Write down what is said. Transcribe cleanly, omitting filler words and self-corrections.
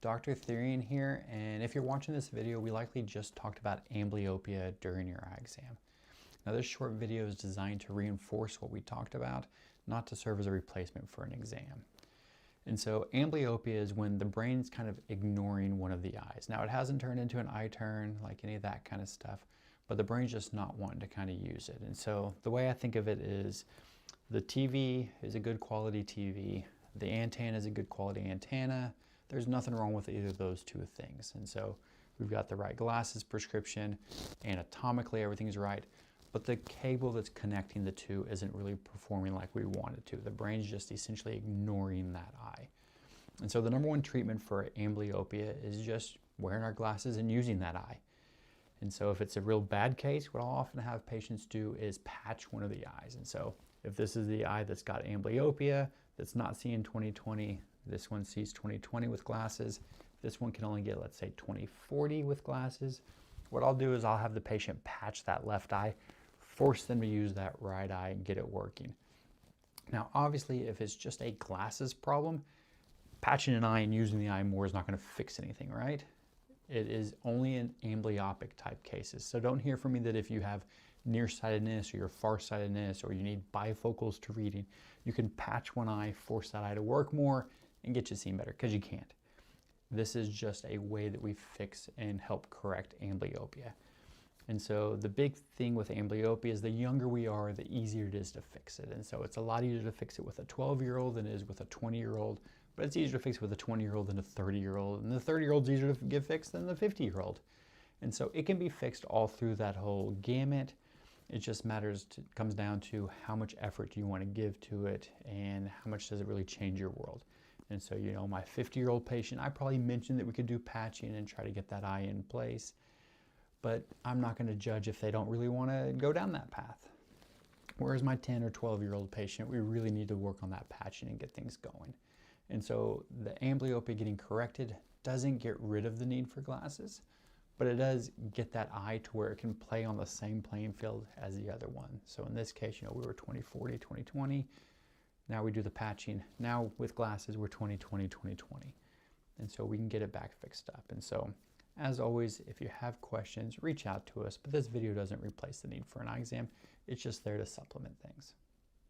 Dr. Therian here, and if you're watching this video, we likely just talked about amblyopia during your eye exam. Now this short video is designed to reinforce what we talked about, not to serve as a replacement for an exam. And so amblyopia is when the brain's kind of ignoring one of the eyes. Now it hasn't turned into an eye turn like any of that kind of stuff, but the brain's just not wanting to kind of use it. And so the way I think of it is the TV is a good quality TV, the antenna is a good quality antenna. There's nothing wrong with either of those two things. And so we've got the right glasses prescription, anatomically everything's right, but the cable that's connecting the two isn't really performing like we want it to. The brain's just essentially ignoring that eye. And so the number one treatment for amblyopia is just wearing our glasses and using that eye. And so if it's a real bad case, what I'll often have patients do is patch one of the eyes. And so if this is the eye that's got amblyopia, that's not seeing 20/20, this one sees 20/20 with glasses, this one can only get, let's say, 20/40 with glasses, what I'll do is I'll have the patient patch that left eye, force them to use that right eye and get it working. Now, obviously, if it's just a glasses problem, patching an eye and using the eye more is not going to fix anything, right? It is only in amblyopic type cases. So don't hear from me that if you have nearsightedness or you're farsightedness or you need bifocals to reading, you can patch one eye, force that eye to work more, and get you seeing better, because you can't. This is just a way that we fix and help correct amblyopia. And so the big thing with amblyopia is the younger we are, the easier it is to fix it. And so it's a lot easier to fix it with a 12-year-old than it is with a 20-year-old, but it's easier to fix it with a 20-year-old than a 30-year-old, and the 30-year-old's easier to get fixed than the 50-year-old. And so it can be fixed all through that whole gamut. It just comes down to how much effort do you want to give to it and how much does it really change your world. And so, you know, my 50-year-old patient, I probably mentioned that we could do patching and try to get that eye in place, but I'm not going to judge if they don't really want to go down that path. Whereas my 10 or 12-year-old patient, we really need to work on that patching and get things going. And so the amblyopia getting corrected doesn't get rid of the need for glasses, but it does get that eye to where it can play on the same playing field as the other one. So in this case, you know, we were 20/40, 20/20. Now we do the patching. Now with glasses, we're 20/20, 20/20. And so we can get it back fixed up. And so, as always, if you have questions, reach out to us. But this video doesn't replace the need for an eye exam. It's just there to supplement things.